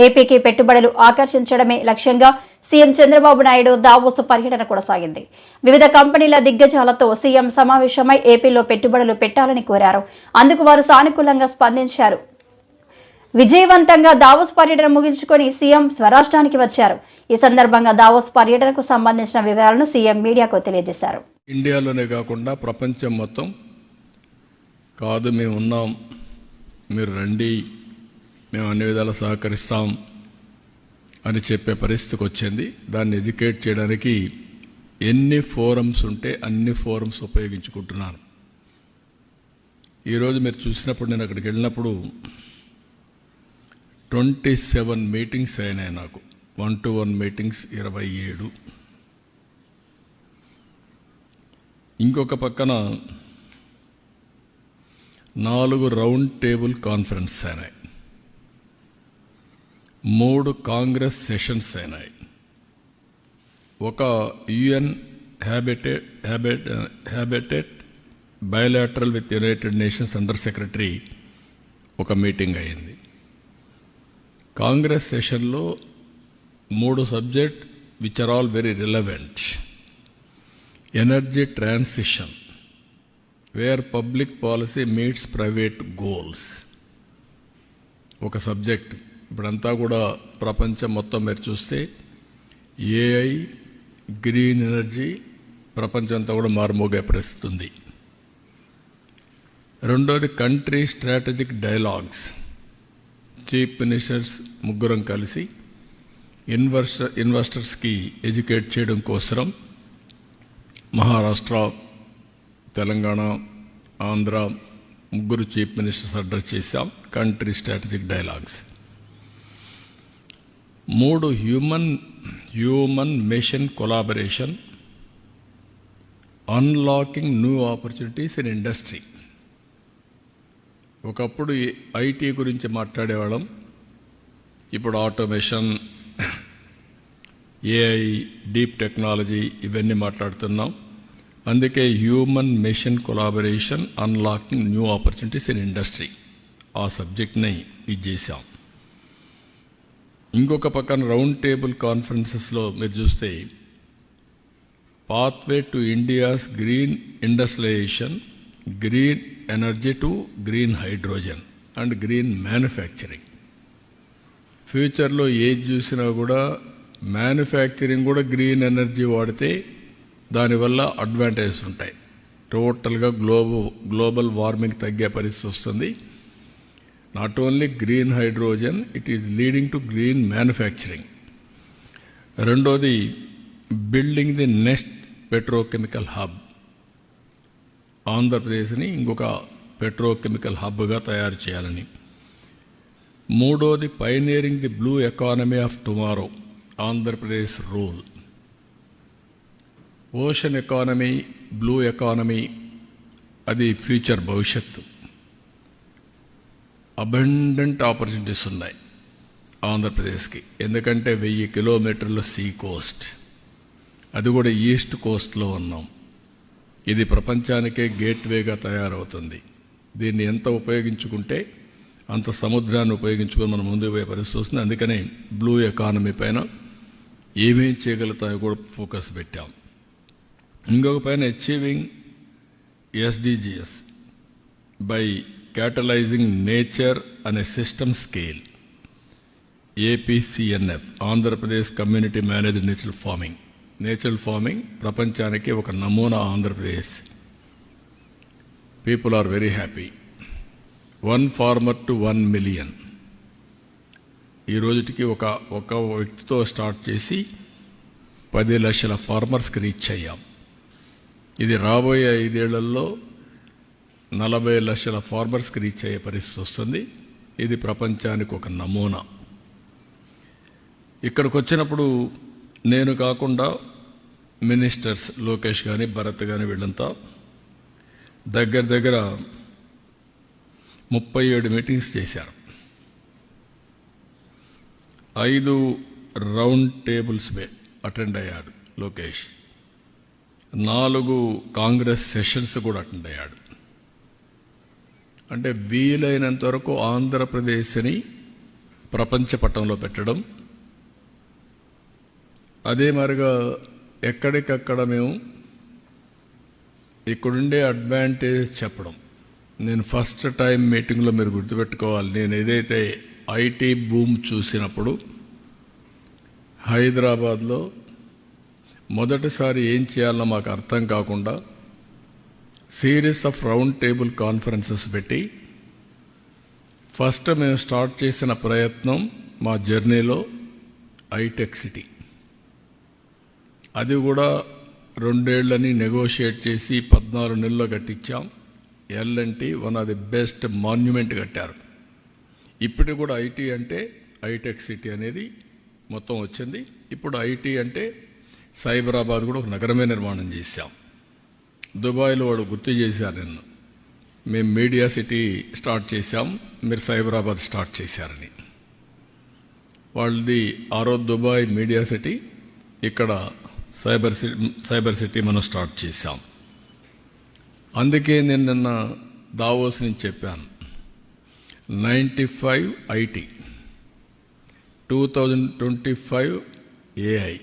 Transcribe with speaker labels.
Speaker 1: ఏపీకి పెట్టుబడులు ఆకర్షించడమే లక్ష్యంగా సీఎం చంద్రబాబు నాయుడు దావోస్ పర్యటన కొనసాగింది. వివిధ కంపెనీల దిగ్గజాలతో సీఎం సమావేశమై ఏపీలో పెట్టుబడులు పెట్టాలని కోరారు. అందుకు వారు సానుకూలంగా స్పందించారు. విజయవంతంగా దావోస్ పర్యటన ముగించుకొని సీఎం స్వరాష్ట్రానికి వచ్చారు. ఈ సందర్భంగా దావోస్ పర్యటనకు సంబంధించిన వివరాలను సీఎం మీడియాకు తెలియజేశారు.
Speaker 2: ఇండియాలోనే కాకుండా ప్రపంచం మొత్తం కాదు, మేము ఉన్నాం, మీరు రండి, మేము అన్ని విధాలా సహకరిస్తాం అని చెప్పే పరిస్థితికి వచ్చింది. దాన్ని ఎడ్యుకేట్ చేయడానికి ఎన్ని ఫోరమ్స్ ఉంటే అన్ని ఫోరమ్స్ ఉపయోగించుకుంటున్నాను. ఈరోజు మీరు చూసినప్పుడు, నేను అక్కడికి వెళ్ళినప్పుడు 27 మీటింగ్స్ అయినాయి నాకు. 1-to-1 meetings 27. ఇంకొక పక్కన 4 రౌండ్ టేబుల్ కాన్ఫరెన్స్ అయినాయి, 3 కాంగ్రెస్ సెషన్స్ అయినాయి, ఒక UN habitat bilateral with United Nations under secretary ఒక మీటింగ్ అయింది. కాంగ్రెస్ సెషన్లో 3 subject which are all very relevant. Energy transition, where public policy meets private goals ఒక సబ్జెక్ట్. ఇప్పుడంతా కూడా ప్రపంచం మొత్తం మీరు చూస్తే ఏఐ, గ్రీన్ ఎనర్జీ ప్రపంచం అంతా కూడా మారుమోగే పరిస్థితి ఉంది. రెండోది country strategic dialogues. Chief ministers ముగ్గురం కలిసి ఇన్వెస్టర్స్కి ఎడ్యుకేట్ చేయడం కోసం మహారాష్ట్ర, తెలంగాణ, ఆంధ్ర ముగ్గురు చీఫ్ మినిస్టర్స్ అడ్రస్ చేశాం. Country strategic dialogues. 3 human mission collaboration, unlocking new opportunities in industry. ఒకప్పుడు ఐటీ గురించి మాట్లాడేవాళ్ళం, ఇప్పుడు ఆటోమేషన్, ఏఐ, డీప్ టెక్నాలజీ ఇవన్నీ మాట్లాడుతున్నాం. అందుకే human mission collaboration, unlocking new opportunities in industry ఆ సబ్జెక్ట్ని ఇది చేశాం. ఇంకొక పక్కన రౌండ్ టేబుల్ కాన్ఫరెన్సెస్లో మీరు చూస్తే pathway to India's green industrialisation, green energy to green hydrogen and green manufacturing. ఫ్యూచర్లో ఏది చూసినా కూడా మ్యానుఫ్యాక్చరింగ్ కూడా గ్రీన్ ఎనర్జీ వాడితే దానివల్ల అడ్వాంటేజెస్ ఉంటాయి. టోటల్గా గ్లోబల్ వార్మింగ్ తగ్గే పరిస్థితి వస్తుంది. Not only green hydrogen, it is leading to green manufacturing. రెండోది building the next petrochemical hub. ఆంధ్రప్రదేశ్ని ఇంకొక పెట్రోకెమికల్ హబ్గా తయారు చేయాలని. మూడోది pioneering the blue economy of tomorrow, Andhra Pradesh rule. Ocean economy, blue economy అది ఫ్యూచర్ భవిష్యత్తు. అబండెంట్ ఆపర్చునిటీస్ ఉన్నాయి ఆంధ్రప్రదేశ్కి. ఎందుకంటే 1000 కిలోమీటర్ల సీ కోస్ట్, అది కూడా ఈస్ట్ కోస్ట్లో ఉన్నాం. ఇది ప్రపంచానికే గేట్వేగా తయారవుతుంది. దీన్ని ఎంత ఉపయోగించుకుంటే అంత సముద్రాన్ని ఉపయోగించుకొని మనం ముందుకు పోయే పరిస్థితి వస్తుంది. అందుకనే బ్లూ ఎకానమీ పైన ఏమేం చేయగలుగుతాయో కూడా ఫోకస్ పెట్టాం. ఇంకొక పైన achieving SDGs by catalysing nature అనే system scale. APCNF, Andhra Pradesh community managed natural farming ప్రపంచానికి ఒక నమూనా. Andhra Pradesh people are very happy. 1 farmer to 1 million. ఈ రోజుకి ఒక వ్యక్తితో స్టార్ట్ చేసి 10 లక్షల ఫార్మర్స్కి రీచ్ అయ్యాం. ఇది రాబోయే 5 ఏళ్లలో 40 లక్షల ఫార్మర్స్కి రీచ్ అయ్యే పరిస్థితి వస్తుంది. ఇది ప్రపంచానికి ఒక నమూనా. ఇక్కడికి వచ్చినప్పుడు నేను కాకుండా మినిస్టర్స్ లోకేష్ కానీ, భరత్ కానీ వీళ్ళంతా దగ్గర 37 మీటింగ్స్ చేశారు. 5 రౌండ్ టేబుల్స్ అటెండ్ అయ్యాడు లోకేష్. 4 కాంగ్రెస్ సెషన్స్ కూడా అటెండ్ అయ్యాడు. అంటే వీలైనంత వరకు ఆంధ్రప్రదేశ్ని ప్రపంచ పటంలో పెట్టడం, అదే మరిగా ఎక్కడికక్కడ మేము ఇక్కడుండే అడ్వాంటేజ్ చెప్పడం. నేను ఫస్ట్ టైం మీటింగ్లో మీరు గుర్తుపెట్టుకోవాలి, నేను ఏదైతే ఐటీ బూమ్ చూసినప్పుడు హైదరాబాద్లో మొదటిసారి ఏం చేయాలో మాకు అర్థం కాకుండా series of round table conferences పెట్టి ఫస్ట్ మేము స్టార్ట్ చేసిన ప్రయత్నం మా జర్నీలో ఐటెక్ సిటీ. అది కూడా 2 ఏళ్లని నెగోషియేట్ చేసి 14 నెలల్లో కట్టించాం. L and T one of the best monument కట్టారు. ఇప్పుడు కూడా ఐటీ అంటే ఐటెక్ సిటీ అనేది మొత్తం వచ్చింది. ఇప్పుడు ఐటీ అంటే సైబరాబాద్ కూడా ఒక నగరమే నిర్మాణం చేశాం. దుబాయ్లో వాడు గుర్తు చేశారు నిన్ను, మేము మీడియా సిటీ స్టార్ట్ చేశాం, మీరు సైబరాబాద్ స్టార్ట్ చేశారని. వాళ్ళది ఆ రోజు దుబాయ్ మీడియా సిటీ, ఇక్కడ సైబర్ సిటీ మనం స్టార్ట్ చేశాం. అందుకే నేను నిన్న దావోస్ నుంచి చెప్పాను, 95 ఐటీ, 2025 ఏఐ.